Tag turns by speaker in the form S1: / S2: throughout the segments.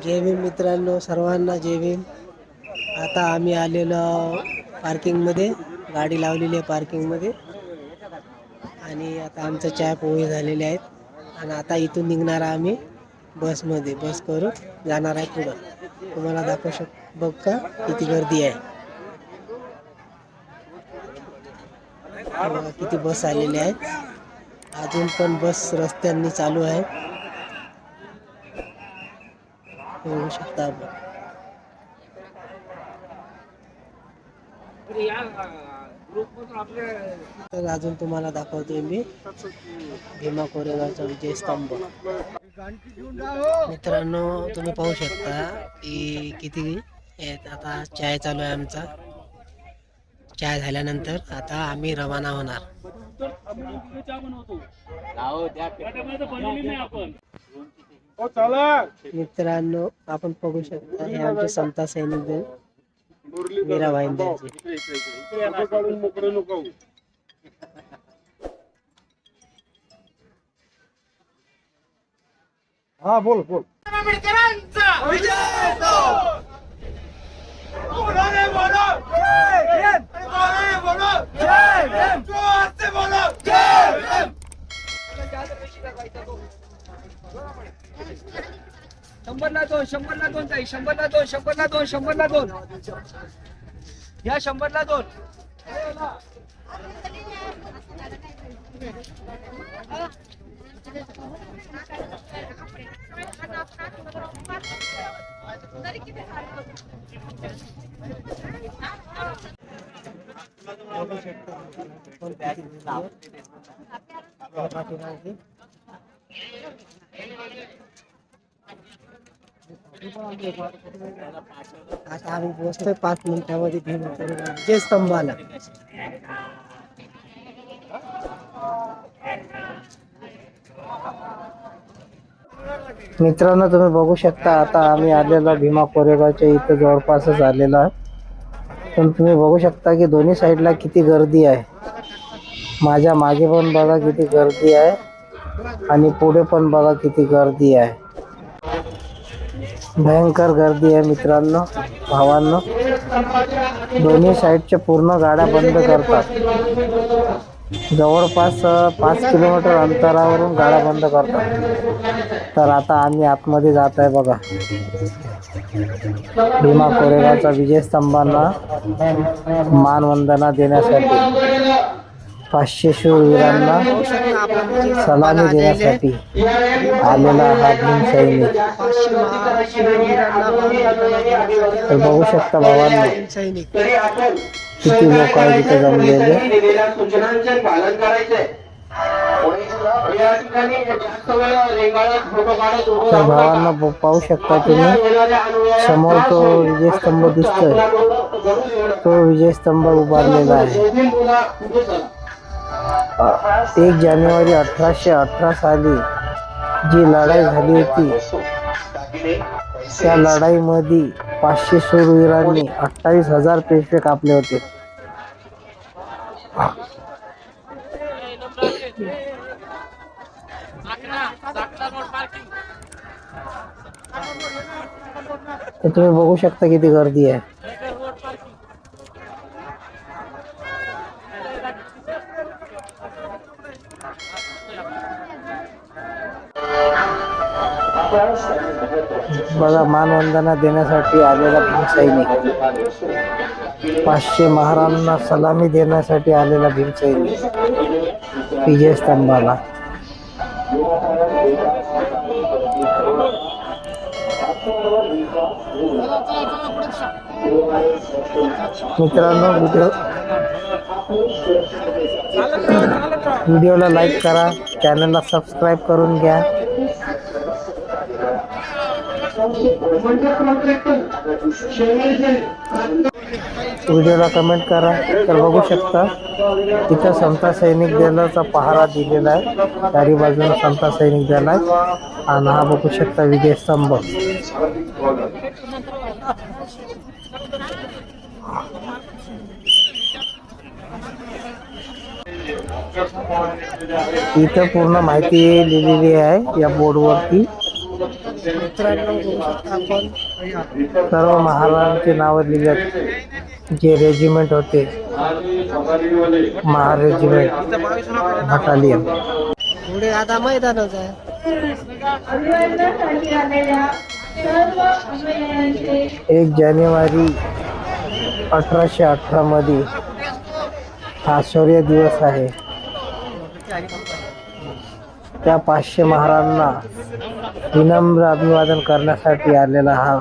S1: जय भीम मित्रांनो, सर्वांना जय भीम. आता आम्ही आलेलो पार्किंगमध्ये, गाडी लावलेली आहे पार्किंगमध्ये. आणि आता आमचं चाय पोहे झालेले आहेत आणि आता इथून निघणार आम्ही बसमध्ये. बस करून जाणार आहे पुढं. तुम्हाला दाखवू बघ का किती गर्दी आहे. किती बस आलेले आहेत. अजून पण बस रस्त्यांनी चालू आहे, बघू शकता आपण. तर अजून तुम्हाला दाखवतोय मी भीमा कोरेगावचा विजय स्तंभ. मित्रांनो, तुम्ही पाहू शकता की किती आहेत. आता चाय चालू आहे आमचा. चाय झाल्यानंतर आता आम्ही रवाना होणार. मित्रांनो, आपण बघू शकता हे आमचे समता सैनिक दल मीरा भाईंदरचे.
S2: हा बोल बोल.
S3: शंभरला दोन, शंभरला दोन ताई, शंभरला दोन, शंभरला दोन, शंभरला दोन या, शंभरला दोन.
S1: आता आम्ही पोहोचतोय 5 मिनिटांमध्ये भीमा कोरेगाव विजय स्तंभाला. मित्रांनो, तुम्ही बघू शकता आता आम्ही आलेलो भीमा कोरेगावच्या इथं जवळपासच आलेलो आहे. पण तुम्ही बघू शकता की दोन्ही साईडला किती गर्दी आहे. माझ्या मागे पण बघा किती गर्दी आहे आणि पुढे पण बघा किती गर्दी आहे. भयंकर गर्दी आहे मित्रांनो, भावांनो. दोन्ही साईडच्या पूर्ण गाड्या बंद करतात. जवळपास 5 किलोमीटर अंतरावरून गाड्या बंद करतात. तर आता आम्ही आतमध्ये जात आहे बघा. भीमा कोरेगावचा विजय स्तंभांना मानवंदना देण्यासाठी, 500 शूरवीरांना सलामी देण्यासाठी आलेला हा भीम सैनिक. तर बघू शकता भावांना किती लोक आहेत तिथे जमलेले. तर भावांना पाहू शकता तुम्ही, समोर तो विजय स्तंभ दिसतोय. तो विजय स्तंभ उभारलेला आहे. 1 जानेवारी 1818 साली जी लढाई झाली होती, त्या लढाईमध्ये 500 शूरवीरांनी 28,000 पेशवे कापले होते. तर तुम्ही बघू शकता किती गर्दी आहे. बघा, मानवंदना देण्यासाठी आलेला भीम सैनिक, 500 महाराजांना सलामी देण्यासाठी आलेला भीम सैनिक विजय स्तंभाला. मित्रांनो, व्हिडिओला लाईक करा, चॅनलला सबस्क्राईब करून घ्या. व्हिडिओला कमेंट करा. तर बघू शकता तिथं समता सैनिक दलाचा पहारा दिलेला आहे. चारी बाजूला समता सैनिक दल आहे आणि हा बघू शकता विजय स्तंभ. इथं पूर्ण माहिती लिहिलेली आहे या बोर्डवरती. मित्रांनो बघू शकता आपण
S2: सर्व महाराजांची नावं लिहिलेत. जे रेजिमेंट होते, महार रेजिमेंट बटालियन.
S1: पुढे आता मैदानच आहे.
S2: 1 जानेवारी 1818 मध्ये हा शौर्य दिवस आहे. त्या 500 महाराजांना विनम्र अभिवादन करण्यासाठी आलेला हा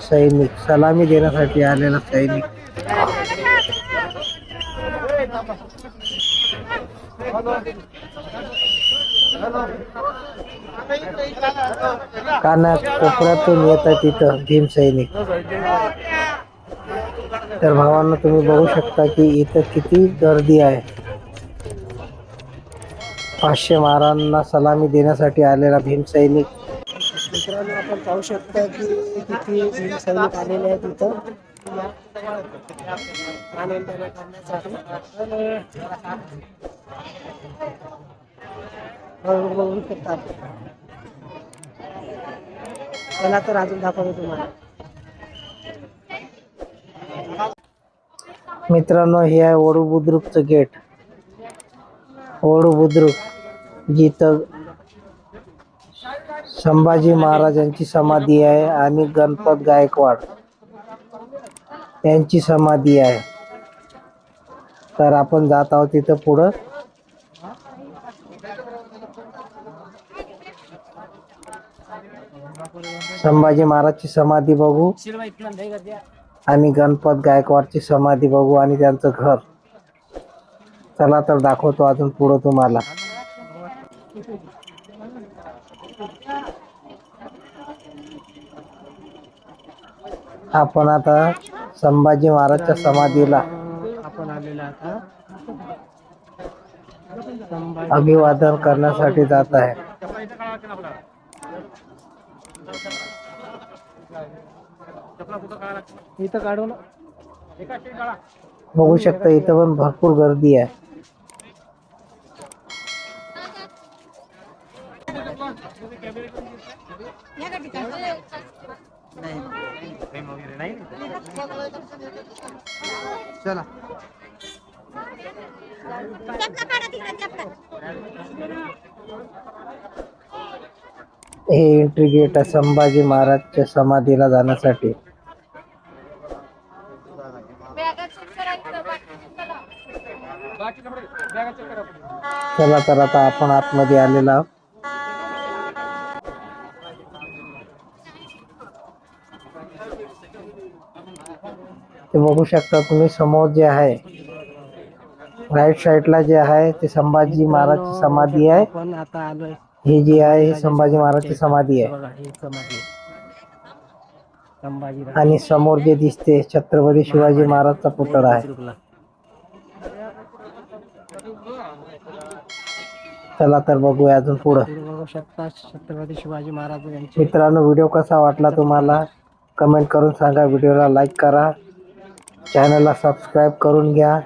S2: सैनिक, सलामी देण्यासाठी आलेला सैनिक. कानाकोपऱ्यातून येतात तिथं भीम सैनिक. तर भावांना तुम्ही बघू शकता की इथं किती गर्दी आहे. 500 महाराजांना सलामी देण्यासाठी आलेला भीम सैनिक.
S1: मित्रांनो आपण पाहू शकता की किती भीम सैनिक आलेले आहेत इथं आनंदाने करण्यासाठी. बघू शकता आपण. चला तर अजून दाखवतो तुम्हाला.
S2: मित्रांनो हे आहे वडू बुद्रुकचं गेट. वडू बुद्रुक जिथं संभाजी महाराजांची समाधी आहे आणि गणपत गायकवाड यांची समाधी आहे. तर आपण जात आहोत तिथं पुढं. संभाजी महाराजची समाधी बघू आणि गणपत गायकवाडची समाधी बघू आणि त्यांचं घर. चला तर दाखवतो अजून पुढं तुम्हाला. आपण आता संभाजी महाराजच्या समाधीला
S1: आपण आलेला आता
S2: अभिवादन करण्यासाठी जात आहे.
S1: इथं काढून
S2: बघू शकता इथं पण भरपूर गर्दी आहे.
S1: चला
S2: हे एंट्री गेट आहे संभाजी महाराजच्या समाधीला जाण्यासाठी. चला तर आता आपण आतमध्ये आलेलो आहोत. ते बघू शकता तुम्ही समोर जे आहे राईट साईडला जे आहे ते संभाजी महाराजची समाधी आहे.
S1: आपण आता आलोय.
S2: ही जी आहे ही संभाजी महाराजची समाधी आहे.
S1: बघा ही समाधी संभाजी
S2: आणि समोर जे दिसते छत्रपती शिवाजी महाराजचा पुतळा आहे. चला तर बघूया अजून पुढं.
S1: बघू शकता छत्रपती शिवाजी महाराज यांचे.
S2: मित्रांनो व्हिडिओ कसा वाटला तुम्हाला कमेंट करून सांगा. व्हिडिओला लाईक करा, चॅनलला सबस्क्राईब करून घ्या.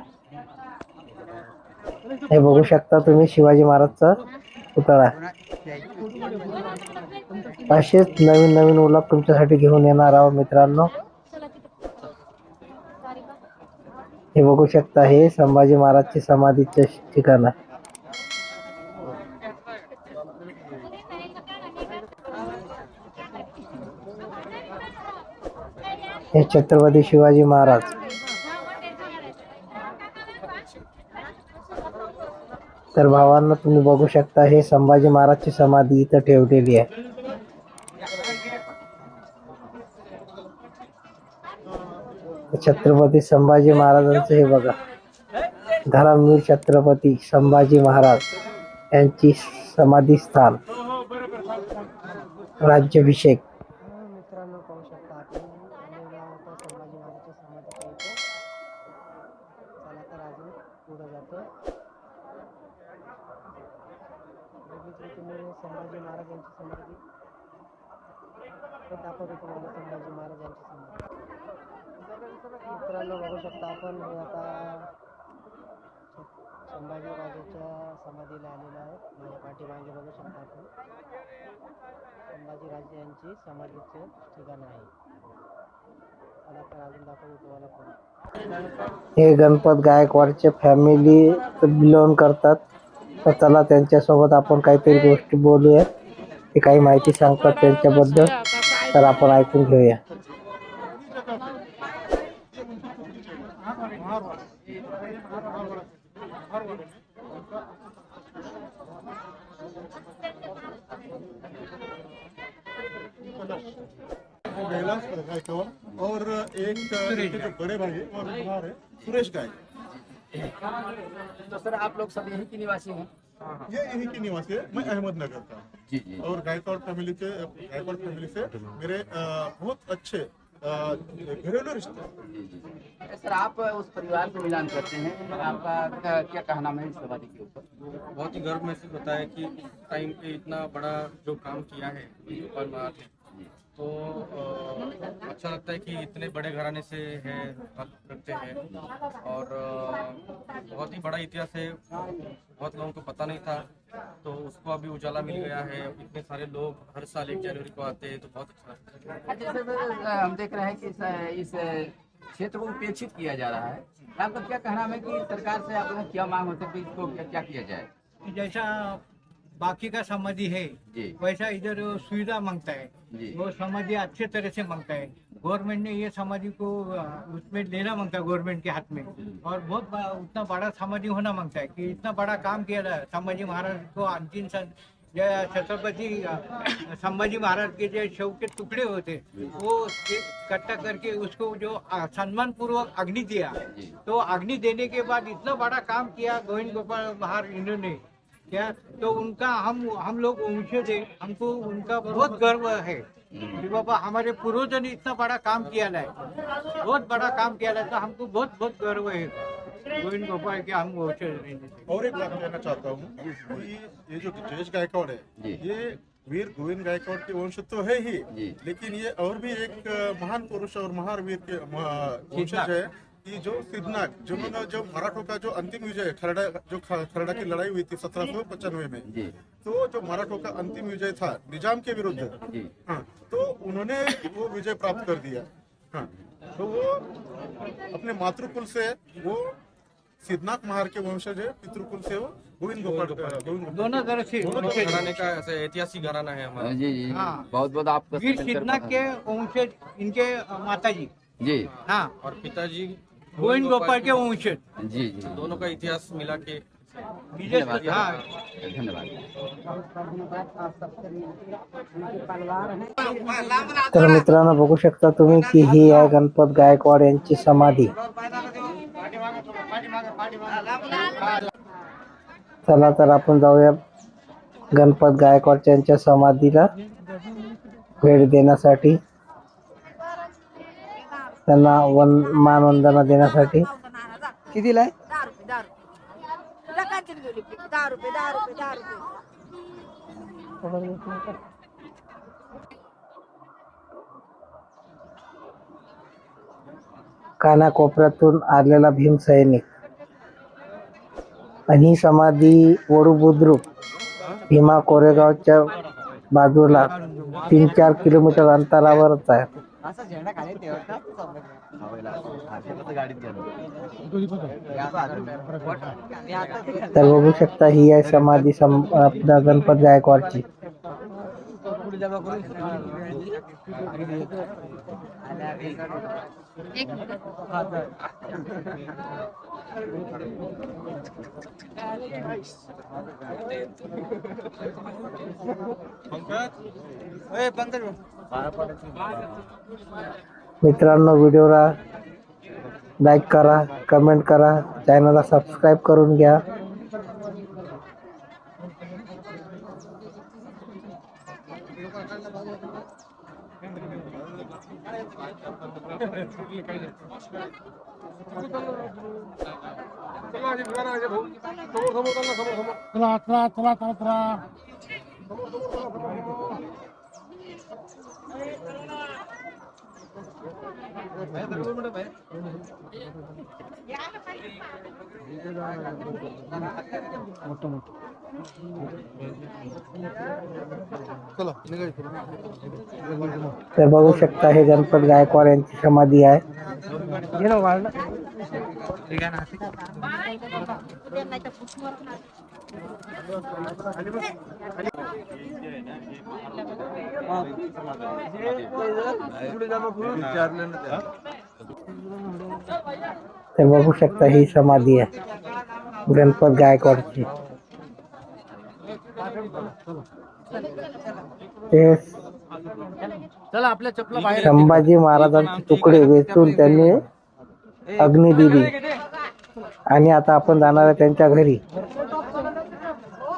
S2: हे बघू शकता तुम्ही शिवाजी महाराजचा पुतळा. असेच नवीन नवीन व्लॉग तुमच्यासाठी घेऊन येणार आहोत मित्रांनो. हे बघू शकता हे संभाजी महाराजची समाधीचे ठिकाण आहे. हे छत्रपती शिवाजी महाराज. तर भावांना तुम्ही बघू शकता हे संभाजी महाराजची समाधी इथं ठेवलेली आहे. छत्रपती संभाजी महाराजांचं हे बघा धर्मवीर छत्रपती संभाजी महाराज यांची समाधी स्थान राज्याभिषेक.
S1: मित्रांनो पाहू शकता आपण आलेला होता संभाजी महाराजच्या समाधीच्या इथे. चला तर अजून पुढे जातो. बघितलं तुम्ही संभाजी महाराज यांची समाधी. दाखवतो तुम्हाला संभाजी महाराज यांची समाधी. मित्रांनो बघू शकता आपण हे आता संभाजीराजाच्या समाधीला आलेलो आहे. माझ्या पाठीमागे बघू शकता आपण संभाजीराजे यांची समाधीचे ठिकाण आहे. चला तर अजून दाखवतो तुम्हाला पुढे.
S2: हे गणपत गायकवाडचे फॅमिली बिलॉंग करतात. तर चला त्यांच्यासोबत आपण काहीतरी गोष्टी बोलूया. ते काही माहिती सांगतात त्यांच्याबद्दल, तर आपण ऐकून घेऊया.
S4: कैलाश गायकवाड़ और एक इनके जो बड़े भाई और कुमार है सुरेश गायकवाड़।
S3: तो सर आप लोग सब यहीं के निवासी हैं?
S4: ये यहीं के निवासी है, मैं अहमदनगर का।
S3: जी जी।
S4: और गायकवाड़ फैमिली से मेरे बहुत अच्छे घरेलू रिश्ते।
S3: सर आप उस परिवार से मिलान करते हैं, आपका क्या कहना है इस समाधि के ऊपर?
S5: बहुत ही गर्व महसूस होता है कि टाइम पे इतना बड़ा जो काम किया है गोपाल महाराज ने, तो अच्छा लगता है कि इतने बड़े घराने से है रखते हैं और बहुत ही बड़ा इतिहास है, बहुत लोगों को पता नहीं था, तो उसको अभी उजाला मिल गया है। इतने सारे लोग हर साल 1 जनवरी को आते हैं, तो बहुत अच्छा लगता है।
S3: जैसे सर हम देख रहे हैं कि इस क्षेत्र को उपेक्षित किया जा रहा है, आपका क्या कहना है कि सरकार से आप लोगों की क्या मांग हो सकती है, इसको क्या किया जाए?
S6: जैसा बाकी का समाधि है
S3: जी
S6: वैसा इधर सुविधा मांगता है,
S3: जी
S6: वो समाधि अच्छे तरह से मांगता है। गवर्नमेंट ने ये समाधि को उसमें लेना मांगता है गवर्नमेंट के हाथ में, और बहुत उतना बड़ा समाधि होना मांगता है कि इतना बड़ा काम किया था संभाजी महाराज को। अंतिम छत्रपति संभाजी महाराज के जो शव के टुकड़े होते वो इकट्ठा करके उसको जो सम्मान पूर्वक अग्नि दिया, तो अग्नि देने के बाद इतना बड़ा काम किया गोविंद गोपाल महाराज इन्होंने क्या, तो उनका हम लोग वंशज है, हमको उनका बहुत गर्व है कि बाबा हमारे पूर्वजों ने इतना बड़ा काम किया है, बहुत बड़ा काम किया है, तो हमको बहुत बहुत गर्व है गोविंद गोपाल के हम वंशज हैं।
S4: और एक बात कहना चाहता हूँ कि ये जो जयेश गायकवाड़ है, ये वीर गोविंद गायकवाड़ के वंश तो है ही, लेकिन ये और भी एक महान पुरुष और महावीर के वंशज है कि जो सिद्धनाथ, जिन्होंने जो मराठों का जो अंतिम विजय खरड़ा की लड़ाई हुई थी 1795 में, तो जो मराठों का अंतिम विजय था निजाम के विरुद्ध, हाँ, तो उन्होंने वो विजय प्राप्त कर दिया। हाँ, तो वो अपने मातृकुल से वो सिद्धनाथ महार के वंशज है, पितृकुल से वो गोविंद गोपाल
S6: दोनों तरह से
S5: घराने का ऐसे ऐतिहासिक घराना है हमारा।
S3: जी जी
S6: हाँ।
S3: बहुत बहुत आपका
S6: वीर सिद्धनाथ के वंशज इनके माता जी,
S3: जी
S6: हाँ,
S5: और पिताजी
S6: गोविंद गोपाल के वंशज
S3: जी जी
S5: दोनों का इतिहास मिला के
S6: विजय,
S3: धन्यवाद
S6: हाँ।
S3: धन्यवाद।
S2: तर मित्रांनो बघू शकता तुम्ही की ही आहे गणपत गायकवाड यांची समाधी. चला तर आपण जाऊया गणपत गायकवाड यांच्या समाधीला भेट देण्यासाठी, त्यांना मानवंदना देण्यासाठी.
S1: कितीला आहे?
S7: 10 रुपये.
S2: कानाकोपऱ्यातून आलेला भीम सैनिक. आणि ही समाधी वडू बुद्रुक भीमा कोरेगावच्या बाजूला 3-4 किलोमीटर अंतरावरच आहे. तर बघू शकता ही आहे समाधी आपल्या गणपत गायकवाडची. मित्रांनो व्हिडिओला लाईक करा, कमेंट करा, चॅनलला सबस्क्राईब करून घ्या. तर बघू शकता हे गणपत गायकवाड यांची समाधी आहे. तर बघू शकता ही समाधी आहे गणपत गायकवाडची. ते संभाजी महाराजांचे तुकडे वेचून त्यांनी अग्नी दिली आणि आता आपण जाणार आहे त्यांच्या घरी,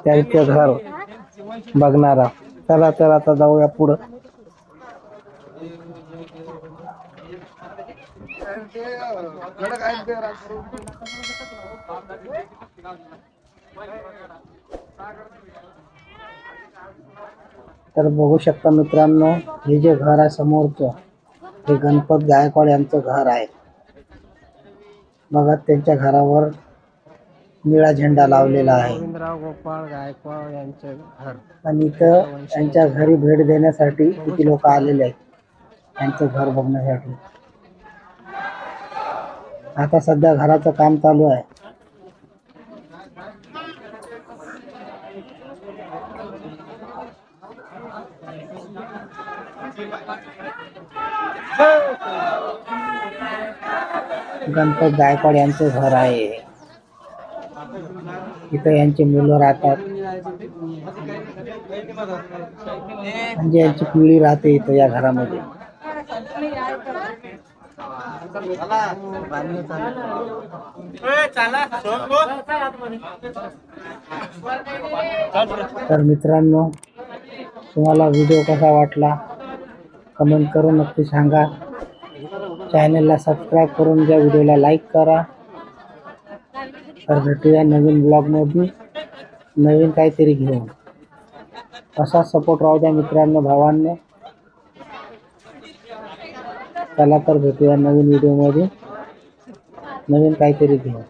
S2: त्यांचे घर बघणार आहोत. चला तर आता जाऊया पुढं. तर बघू शकता मित्रांनो, हे जे घर आहे समोरचं हे गणपत गायकवाड यांचं घर आहे. बघा त्यांच्या घरावर निळा झेंडा लावलेला आहे.
S1: गोविंदराव गोपाळ गायकवाड यांचे घर.
S2: आणि इथं त्यांच्या घरी भेट देण्यासाठी किती लोक आलेले आहेत त्यांचं घर बघण्यासाठी. आता सध्या घराचं काम चालू आहे. गणपत गायकवाड यांचं घर आहे. इथं यांची मुलं राहतात, म्हणजे यांची पिढी राहते इथं या घरामध्ये. तर मित्रांनो, तुम्हाला व्हिडिओ कसा वाटला कमेंट करून नक्की सांगा. चॅनलला सबस्क्राईब करून द्या, व्हिडिओला लाईक करा. तर भेटूया नवीन ब्लॉगमध्ये नवीन काहीतरी घेऊन. असा सपोर्ट राहू द्या मित्रांनो, भावांनो. चला तर भेटूया नवीन व्हिडिओमध्ये नवीन काहीतरी घेऊन.